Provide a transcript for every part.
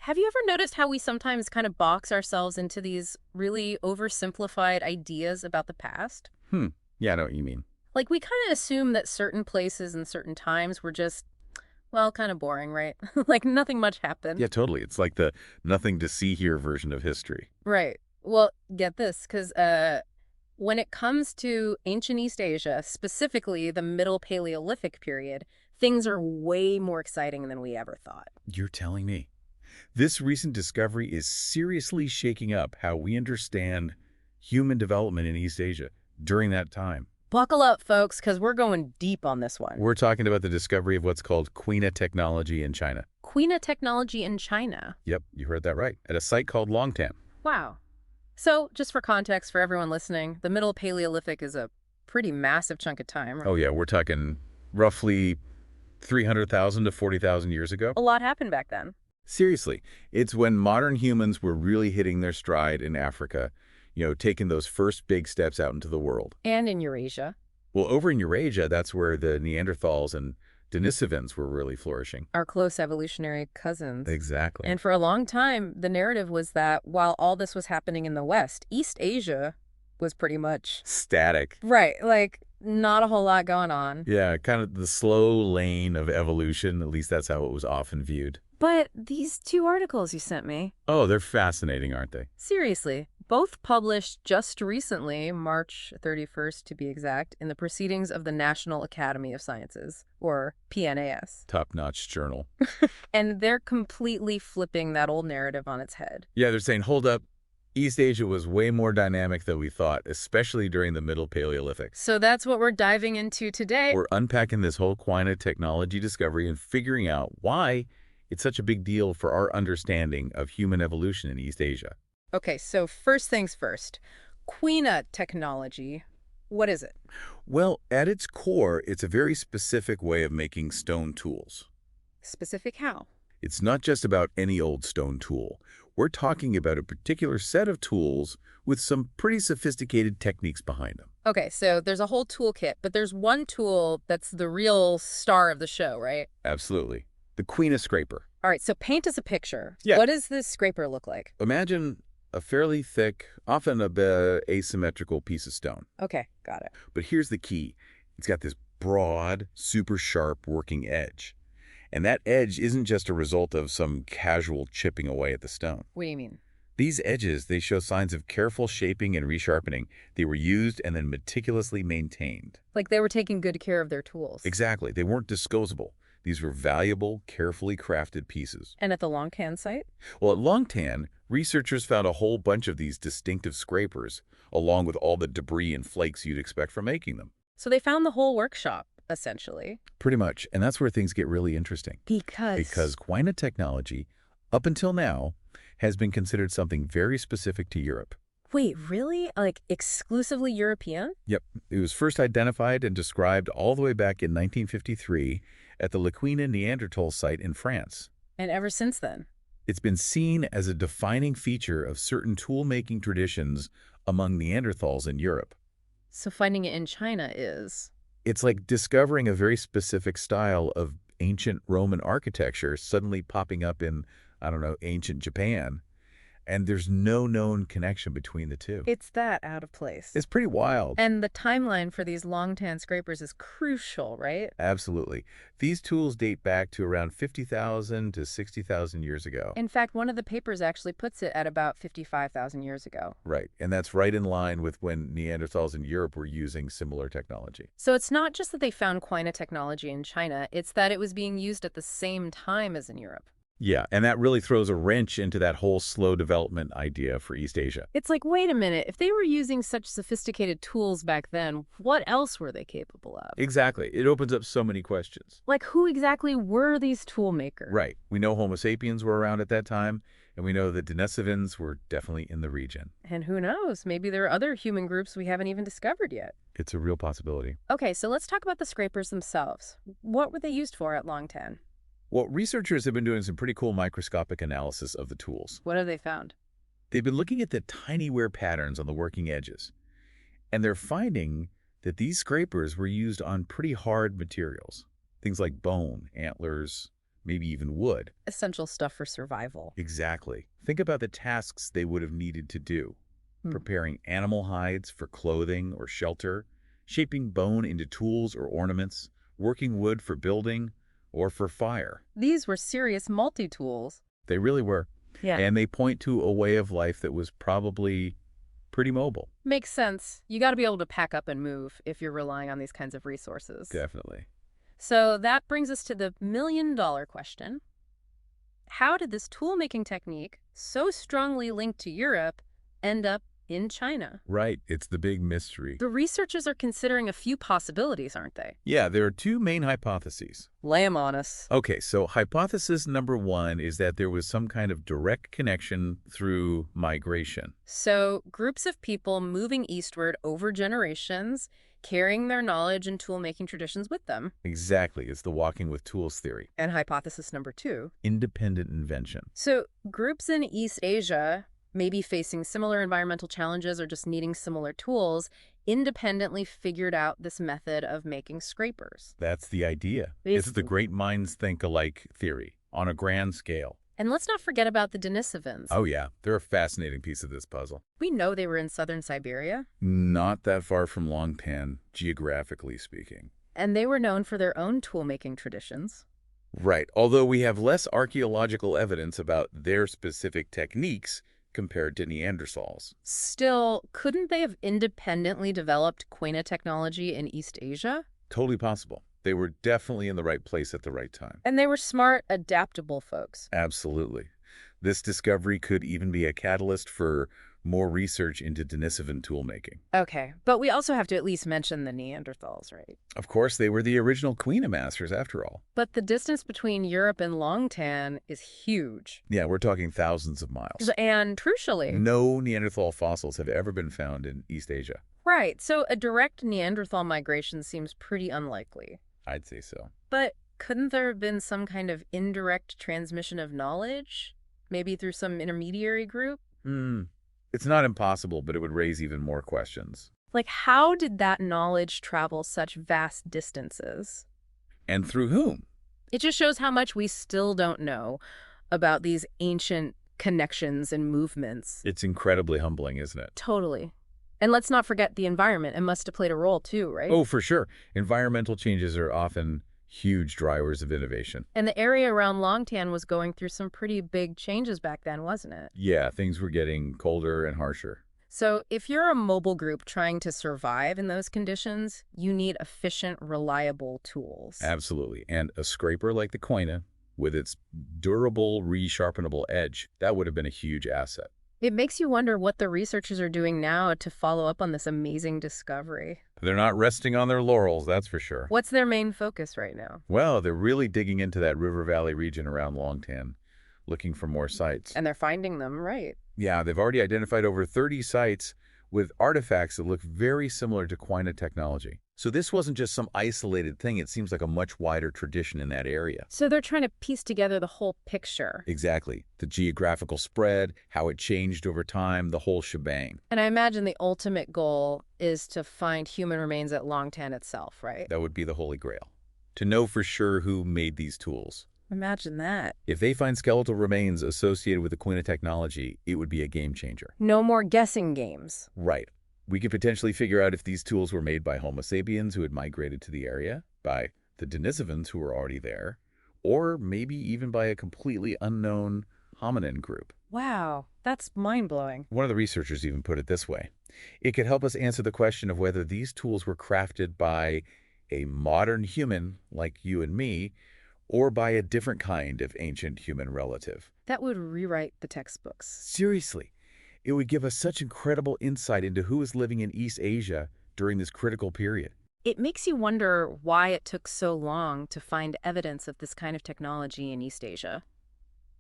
Have you ever noticed how we sometimes kind of box ourselves into these really oversimplified ideas about the past? Hmm. Yeah, I know what you mean. Like, we kind of assume that certain places and certain times were just, well, kind of boring, right? Like, nothing much happened. Yeah, totally. It's like the nothing to see here version of history. Right. Well, get this, because when it comes to ancient East Asia, specifically the Middle Paleolithic period, things are way more exciting than we ever thought. You're telling me. This recent discovery is seriously shaking up how we understand human development in East Asia during that time. Buckle up, folks, because we're going deep on this one. We're talking about the discovery of what's called Quina technology in China. Quina technology in China. Yep, you heard that right. At a site called Longtan. Wow. So, just for context for everyone listening, the Middle Paleolithic is a pretty massive chunk of time. Oh yeah, we're talking roughly 300,000 to 40,000 years ago. A lot happened back then. Seriously, it's when modern humans were really hitting their stride in Africa, taking those first big steps out into the world. And in Eurasia. Well, over in Eurasia, that's where the Neanderthals and Denisovans were really flourishing. Our close evolutionary cousins. Exactly. And for a long time, the narrative was that while all this was happening in the West, East Asia was pretty much Static. right. Like, not a whole lot going on. Yeah, kind of the slow lane of evolution. At least that's how it was often viewed. But these two articles you sent me, Oh, they're fascinating, aren't they? seriously, both published just recently, March 31st to be exact, in the Proceedings of the National Academy of Sciences, or PNAS. Top-notch journal. And they're completely flipping that old narrative on its head. Yeah, they're saying, hold up, East Asia was way more dynamic than we thought, especially during the Middle Paleolithic. So that's what we're diving into today. We're unpacking this whole Quina technology discovery and figuring out why it's such a big deal for our understanding of human evolution in East Asia. Okay, so first things first. Quina technology, what is it? Well, at its core, it's a very specific way of making stone tools. Specific how? It's not just about any old stone tool. We're talking about a particular set of tools with some pretty sophisticated techniques behind them. Okay, so there's a whole toolkit, but there's one tool that's the real star of the show, right? Absolutely. The Quina scraper. All right, so paint us a picture. Yeah. What does this scraper look like? Imagine a fairly thick, often a bit asymmetrical piece of stone. Okay, got it. But here's the key. It's got this broad, super sharp working edge. And that edge isn't just a result of some casual chipping away at the stone. What do you mean? These edges, they show signs of careful shaping and resharpening. They were used and then meticulously maintained. Like they were taking good care of their tools. Exactly. They weren't disposable. These were valuable, carefully crafted pieces. And at the Longtan site? Well, at Longtan, researchers found a whole bunch of these distinctive scrapers, along with all the debris and flakes you'd expect from making them. So they found the whole workshop, essentially. Pretty much. And that's where things get really interesting. Because Quina technology, up until now, has been considered something very specific to Europe. Wait, really? Like exclusively European? Yep. It was first identified and described all the way back in 1953 at the Quina Neanderthal site in France. And ever since then? It's been seen as a defining feature of certain tool-making traditions among Neanderthals in Europe. So finding it in China is? It's like discovering a very specific style of ancient Roman architecture suddenly popping up in, I don't know, ancient Japan. And there's no known connection between the two. It's that out of place. It's pretty wild. And the timeline for these Longtan scrapers is crucial, right? Absolutely. These tools date back to around 50,000 to 60,000 years ago. In fact, one of the papers actually puts it at about 55,000 years ago. Right. And that's right in line with when Neanderthals in Europe were using similar technology. So it's not just that they found Quina technology in China, it's that it was being used at the same time as in Europe. Yeah, and that really throws a wrench into that whole slow development idea for East Asia. It's like, wait a minute, if they were using such sophisticated tools back then, what else were they capable of? Exactly. It opens up so many questions. Like, who exactly were these tool makers? Right. We know Homo sapiens were around at that time, and we know that Denisovans were definitely in the region. And who knows, maybe there are other human groups we haven't even discovered yet. It's a real possibility. Okay, so let's talk about the scrapers themselves. What were they used for at Longtan? Well, researchers have been doing some pretty cool microscopic analysis of the tools. What have they found? They've been looking at the tiny wear patterns on the working edges, and they're finding that these scrapers were used on pretty hard materials, things like bone, antlers, maybe even wood. Essential stuff for survival. Exactly. Think about the tasks they would have needed to do. Hmm. Preparing animal hides for clothing or shelter, shaping bone into tools or ornaments, working wood for building or for fire. These were serious multi-tools. They really were. Yeah. And they point to a way of life that was probably pretty mobile. Makes sense. You got to be able to pack up and move if you're relying on these kinds of resources. Definitely. So that brings us to the million-dollar question. How did this tool-making technique, so strongly linked to Europe, end up in China? Right. It's the big mystery. The researchers are considering a few possibilities, aren't they? Yeah, there are two main hypotheses. Lay 'em on us. Okay, so hypothesis number one is that there was some kind of direct connection through migration. So groups of people moving eastward over generations, carrying their knowledge and tool-making traditions with them. Exactly. It's the walking with tools theory. And hypothesis number two. Independent invention. So groups in East Asia, maybe facing similar environmental challenges or just needing similar tools, independently figured out this method of making scrapers. That's the idea. It's the great minds think alike theory on a grand scale. And let's not forget about the Denisovans. Oh yeah, they're a fascinating piece of this puzzle. We know they were in southern Siberia. Not that far from Longtan, geographically speaking. And they were known for their own tool-making traditions. Right, although we have less archaeological evidence about their specific techniques compared to Neanderthals. Still, couldn't they have independently developed Quina technology in East Asia? Totally possible. They were definitely in the right place at the right time. And they were smart, adaptable folks. Absolutely. This discovery could even be a catalyst for more research into Denisovan toolmaking. Okay, but we also have to at least mention the Neanderthals, right? Of course, they were the original Quina masters after all. But the distance between Europe and Longtan is huge. Yeah, we're talking thousands of miles. And crucially... No Neanderthal fossils have ever been found in East Asia. Right, so a direct Neanderthal migration seems pretty unlikely. I'd say so. But couldn't there have been some kind of indirect transmission of knowledge? Maybe through some intermediary group? It's not impossible, but it would raise even more questions. Like, how did that knowledge travel such vast distances? And through whom? It just shows how much we still don't know about these ancient connections and movements. It's incredibly humbling, isn't it? Totally. And let's not forget the environment. It must have played a role too, right? Oh, for sure. Environmental changes are often huge drivers of innovation. And the area around Longtan was going through some pretty big changes back then, wasn't it? Yeah, things were getting colder and harsher. So if you're a mobile group trying to survive in those conditions, you need efficient, reliable tools. Absolutely. And a scraper like the Quina, with its durable, resharpenable edge, that would have been a huge asset. It makes you wonder what the researchers are doing now to follow up on this amazing discovery. They're not resting on their laurels, that's for sure. What's their main focus right now? Well, they're really digging into that river valley region around Longtan, looking for more sites. And they're finding them, right? Yeah, they've already identified over 30 sites with artifacts that look very similar to Quina technology. So this wasn't just some isolated thing. It seems like a much wider tradition in that area. So they're trying to piece together the whole picture. Exactly. The geographical spread, how it changed over time, the whole shebang. And I imagine the ultimate goal is to find human remains at Longtan itself, right? That would be the holy grail. To know for sure who made these tools. Imagine that. If they find skeletal remains associated with the Quina technology, it would be a game changer. No more guessing games. Right. We could potentially figure out if these tools were made by Homo sapiens who had migrated to the area, by the Denisovans who were already there, or maybe even by a completely unknown hominin group. Wow, that's mind-blowing. One of the researchers even put it this way. It could help us answer the question of whether these tools were crafted by a modern human like you and me, or by a different kind of ancient human relative. That would rewrite the textbooks. Seriously. It would give us such incredible insight into who was living in East Asia during this critical period. It makes you wonder why it took so long to find evidence of this kind of technology in East Asia.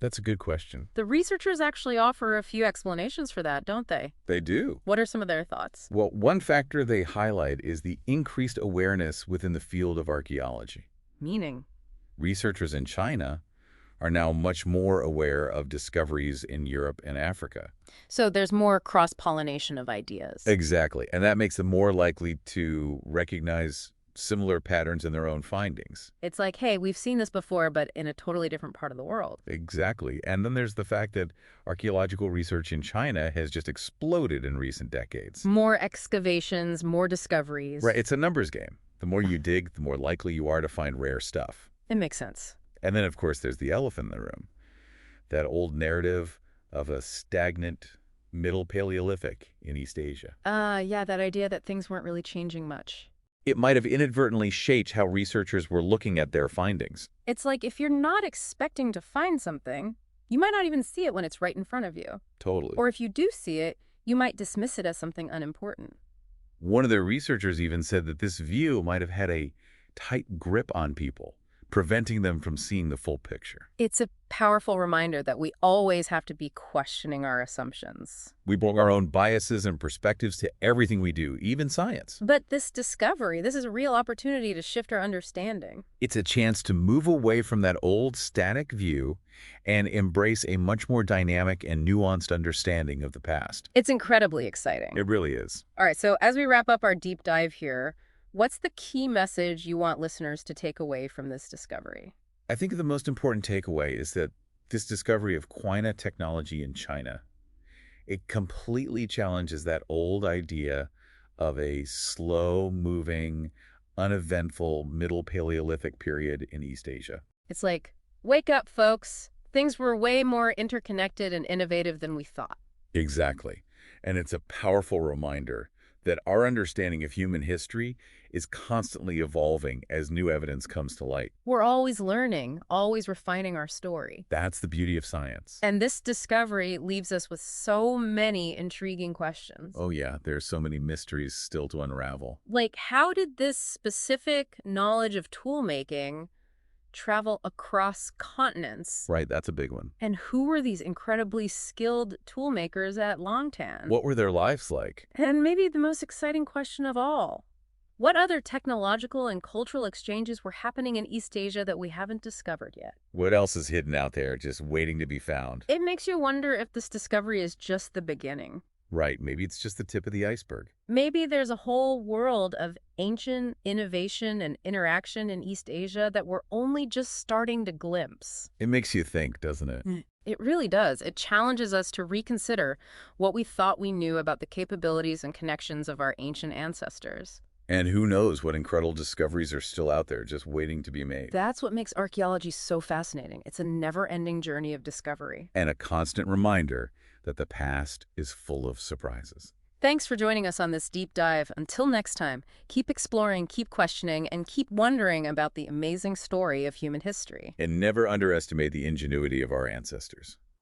That's a good question. The researchers actually offer a few explanations for that, don't they? They do. What are some of their thoughts? Well, one factor they highlight is the increased awareness within the field of archaeology. Meaning? Researchers in China are now much more aware of discoveries in Europe and Africa. So there's more cross-pollination of ideas. Exactly. And that makes them more likely to recognize similar patterns in their own findings. It's like, hey, we've seen this before, but in a totally different part of the world. Exactly. And then there's the fact that archaeological research in China has just exploded in recent decades. More excavations, more discoveries. Right, it's a numbers game. The more you dig, the more likely you are to find rare stuff. It makes sense. And then, of course, there's the elephant in the room. That old narrative of a stagnant Middle Paleolithic in East Asia. Yeah, that idea that things weren't really changing much. It might have inadvertently shaped how researchers were looking at their findings. It's like if you're not expecting to find something, you might not even see it when it's right in front of you. Totally. Or if you do see it, you might dismiss it as something unimportant. One of the researchers even said that this view might have had a tight grip on people, preventing them from seeing the full picture. It's a powerful reminder that we always have to be questioning our assumptions. We bring our own biases and perspectives to everything we do, even science. But this discovery, this is a real opportunity to shift our understanding. It's a chance to move away from that old static view and embrace a much more dynamic and nuanced understanding of the past. It's incredibly exciting. It really is. All right, so as we wrap up our deep dive here, what's the key message you want listeners to take away from this discovery? I think the most important takeaway is that this discovery of Quina technology in China, it completely challenges that old idea of a slow-moving, uneventful Middle Paleolithic period in East Asia. It's like, wake up, folks. Things were way more interconnected and innovative than we thought. Exactly. And it's a powerful reminder that our understanding of human history is constantly evolving as new evidence comes to light. We're always learning, always refining our story. That's the beauty of science. And this discovery leaves us with so many intriguing questions. Oh yeah, there's so many mysteries still to unravel. Like, how did this specific knowledge of tool making travel across continents? Right, that's a big one. And who were these incredibly skilled tool makers at Longtan? What were their lives like? And maybe the most exciting question of all, what other technological and cultural exchanges were happening in East Asia that we haven't discovered yet? What else is hidden out there, just waiting to be found? It makes you wonder if this discovery is just the beginning. Right, maybe it's just the tip of the iceberg. Maybe there's a whole world of ancient innovation and interaction in East Asia that we're only just starting to glimpse. It makes you think, doesn't it? It really does. It challenges us to reconsider what we thought we knew about the capabilities and connections of our ancient ancestors. And who knows what incredible discoveries are still out there just waiting to be made. That's what makes archaeology so fascinating. It's a never-ending journey of discovery. And a constant reminder that the past is full of surprises. Thanks for joining us on this deep dive. Until next time, keep exploring, keep questioning, and keep wondering about the amazing story of human history. And never underestimate the ingenuity of our ancestors.